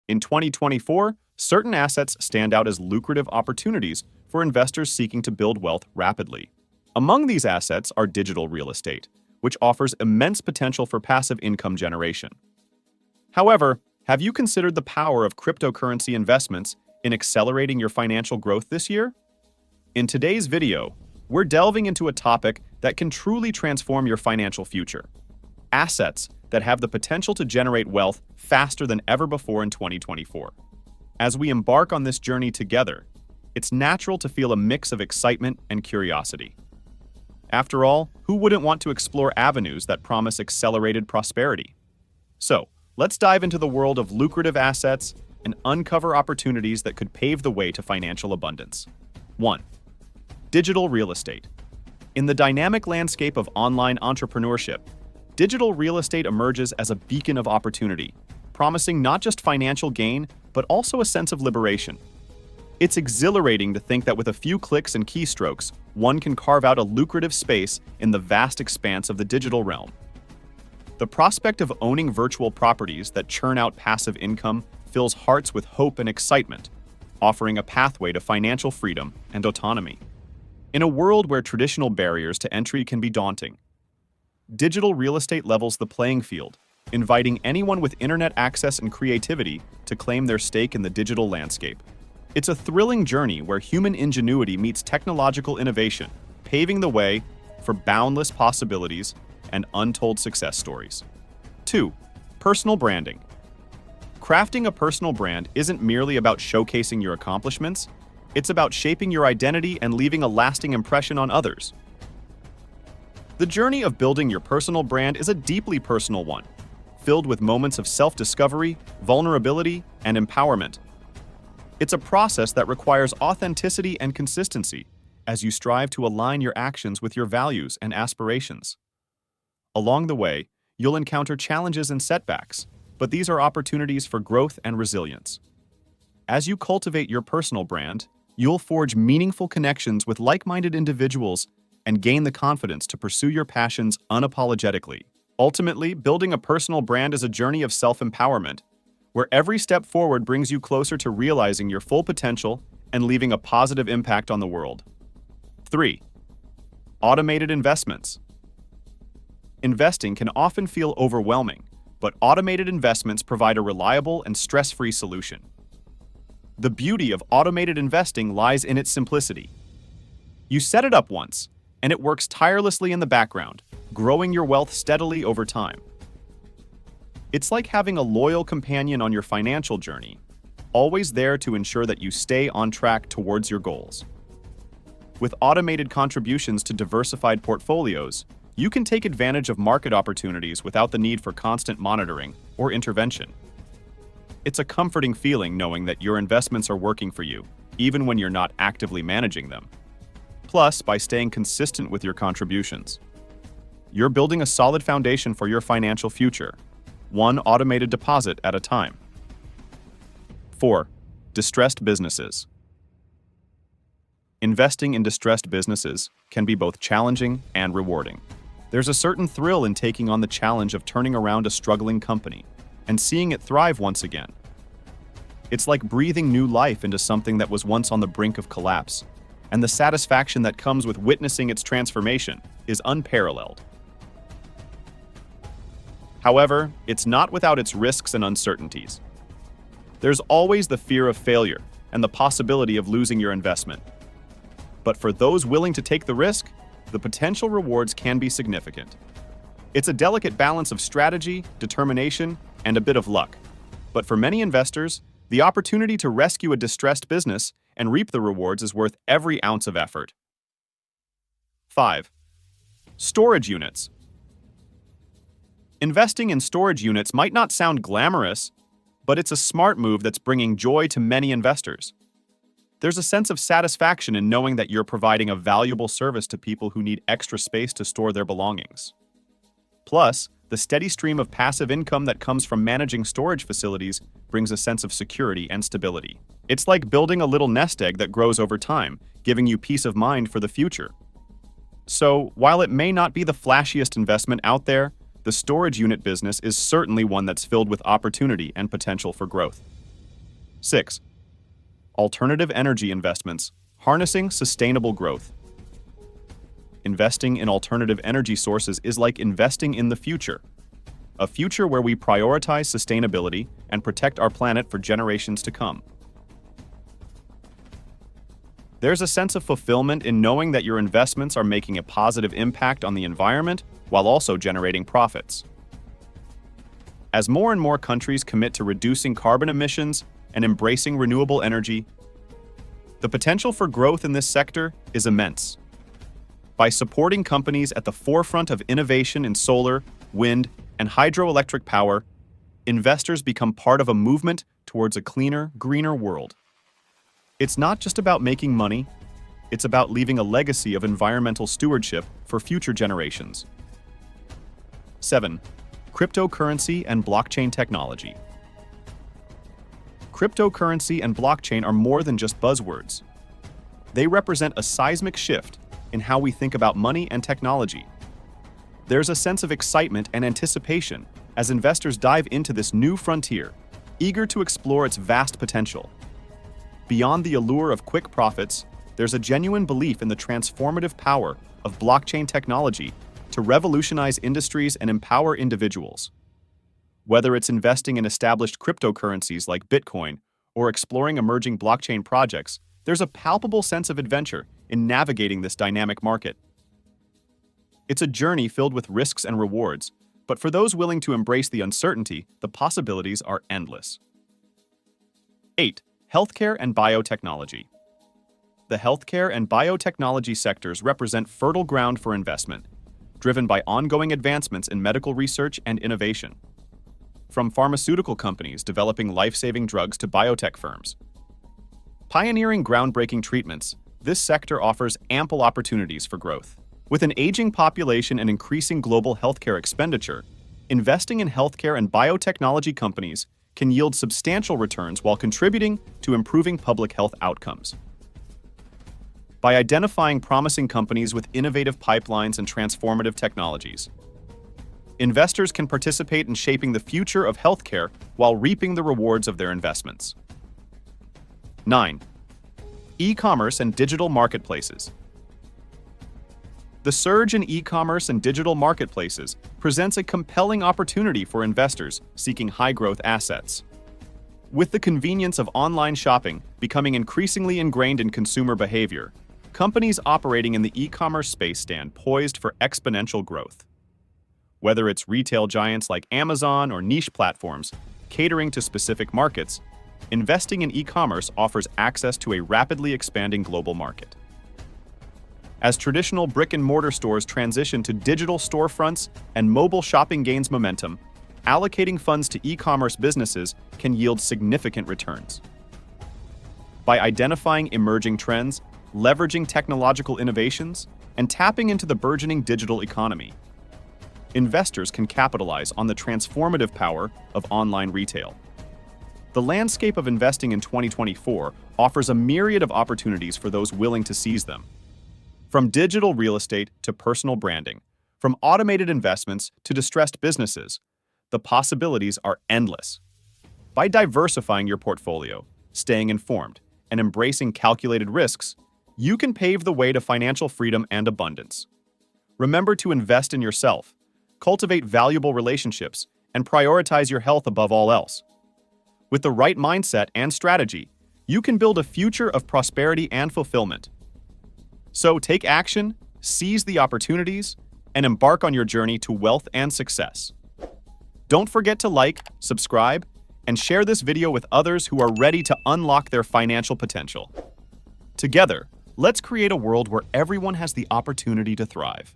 In 2024, certain assets stand out as lucrative opportunities for investors seeking to build wealth rapidly. Among these assets are digital real estate, which offers immense potential for passive income generation. However, have you considered the power of cryptocurrency investments in accelerating your financial growth this year? In today's video, we're delving into a topic that can truly transform your financial future: assets that have the potential to generate wealth faster than ever before in 2024. As we embark on this journey together, it's natural to feel a mix of excitement and curiosity. After all, who wouldn't want to explore avenues that promise accelerated prosperity? So, let's dive into the world of lucrative assets and uncover opportunities that could pave the way to financial abundance. 1. Digital real estate. In the dynamic landscape of online entrepreneurship, digital real estate emerges as a beacon of opportunity, promising not just financial gain, but also a sense of liberation. It's exhilarating to think that with a few clicks and keystrokes, one can carve out a lucrative space in the vast expanse of the digital realm. The prospect of owning virtual properties that churn out passive income fills hearts with hope and excitement, offering a pathway to financial freedom and autonomy. In a world where traditional barriers to entry can be daunting, digital real estate levels the playing field, inviting anyone with internet access and creativity to claim their stake in the digital landscape. It's a thrilling journey where human ingenuity meets technological innovation, paving the way for boundless possibilities and untold success stories. 2. Personal branding. Crafting a personal brand isn't merely about showcasing your accomplishments, it's about shaping your identity and leaving a lasting impression on others. The journey of building your personal brand is a deeply personal one, filled with moments of self-discovery, vulnerability, and empowerment. It's a process that requires authenticity and consistency as you strive to align your actions with your values and aspirations. Along the way, you'll encounter challenges and setbacks, but these are opportunities for growth and resilience. As you cultivate your personal brand, you'll forge meaningful connections with like-minded individuals and gain the confidence to pursue your passions unapologetically. Ultimately, building a personal brand is a journey of self-empowerment, where every step forward brings you closer to realizing your full potential and leaving a positive impact on the world. 3. Automated investments. Investing can often feel overwhelming, but automated investments provide a reliable and stress-free solution. The beauty of automated investing lies in its simplicity. You set it up once, and it works tirelessly in the background, growing your wealth steadily over time. It's like having a loyal companion on your financial journey, always there to ensure that you stay on track towards your goals. With automated contributions to diversified portfolios, you can take advantage of market opportunities without the need for constant monitoring or intervention. It's a comforting feeling knowing that your investments are working for you, even when you're not actively managing them. Plus, by staying consistent with your contributions, you're building a solid foundation for your financial future, one automated deposit at a time. 4. Distressed businesses. Investing in distressed businesses can be both challenging and rewarding. There's a certain thrill in taking on the challenge of turning around a struggling company and seeing it thrive once again. It's like breathing new life into something that was once on the brink of collapse, and the satisfaction that comes with witnessing its transformation is unparalleled. However, it's not without its risks and uncertainties. There's always the fear of failure and the possibility of losing your investment. But for those willing to take the risk, the potential rewards can be significant. It's a delicate balance of strategy, determination, and a bit of luck. But for many investors, the opportunity to rescue a distressed business and reap the rewards is worth every ounce of effort. 5. Storage units. Investing in storage units might not sound glamorous, but it's a smart move that's bringing joy to many investors. There's a sense of satisfaction in knowing that you're providing a valuable service to people who need extra space to store their belongings. Plus, the steady stream of passive income that comes from managing storage facilities brings a sense of security and stability. It's like building a little nest egg that grows over time, giving you peace of mind for the future. So, while it may not be the flashiest investment out there, the storage unit business is certainly one that's filled with opportunity and potential for growth. 6. Alternative energy investments, harnessing sustainable growth. Investing in alternative energy sources is like investing in the future, a future where we prioritize sustainability and protect our planet for generations to come. There's a sense of fulfillment in knowing that your investments are making a positive impact on the environment while also generating profits. As more and more countries commit to reducing carbon emissions and embracing renewable energy, the potential for growth in this sector is immense. By supporting companies at the forefront of innovation in solar, wind, and hydroelectric power, investors become part of a movement towards a cleaner, greener world. It's not just about making money, it's about leaving a legacy of environmental stewardship for future generations. 7. Cryptocurrency and blockchain technology. Cryptocurrency and blockchain are more than just buzzwords. They represent a seismic shift in how we think about money and technology. There's a sense of excitement and anticipation as investors dive into this new frontier, eager to explore its vast potential. Beyond the allure of quick profits, there's a genuine belief in the transformative power of blockchain technology to revolutionize industries and empower individuals. Whether it's investing in established cryptocurrencies like Bitcoin or exploring emerging blockchain projects, there's a palpable sense of adventure in navigating this dynamic market. It's a journey filled with risks and rewards, but for those willing to embrace the uncertainty, the possibilities are endless. 8. Healthcare and biotechnology. The healthcare and biotechnology sectors represent fertile ground for investment, driven by ongoing advancements in medical research and innovation. From pharmaceutical companies developing life-saving drugs to biotech firms, pioneering groundbreaking treatments, this sector offers ample opportunities for growth. With an aging population and increasing global healthcare expenditure, investing in healthcare and biotechnology companies can yield substantial returns while contributing to improving public health outcomes. By identifying promising companies with innovative pipelines and transformative technologies, investors can participate in shaping the future of healthcare while reaping the rewards of their investments. 9. E-commerce and digital marketplaces. The surge in e-commerce and digital marketplaces presents a compelling opportunity for investors seeking high-growth assets. With the convenience of online shopping becoming increasingly ingrained in consumer behavior, companies operating in the e-commerce space stand poised for exponential growth. Whether it's retail giants like Amazon or niche platforms catering to specific markets, investing in e-commerce offers access to a rapidly expanding global market. As traditional brick-and-mortar stores transition to digital storefronts and mobile shopping gains momentum, allocating funds to e-commerce businesses can yield significant returns. By identifying emerging trends, leveraging technological innovations, and tapping into the burgeoning digital economy, investors can capitalize on the transformative power of online retail. The landscape of investing in 2024 offers a myriad of opportunities for those willing to seize them. From digital real estate to personal branding, from automated investments to distressed businesses, the possibilities are endless. By diversifying your portfolio, staying informed, and embracing calculated risks, you can pave the way to financial freedom and abundance. Remember to invest in yourself, cultivate valuable relationships, and prioritize your health above all else. With the right mindset and strategy, you can build a future of prosperity and fulfillment. So take action, seize the opportunities, and embark on your journey to wealth and success. Don't forget to like, subscribe, and share this video with others who are ready to unlock their financial potential. Together, let's create a world where everyone has the opportunity to thrive.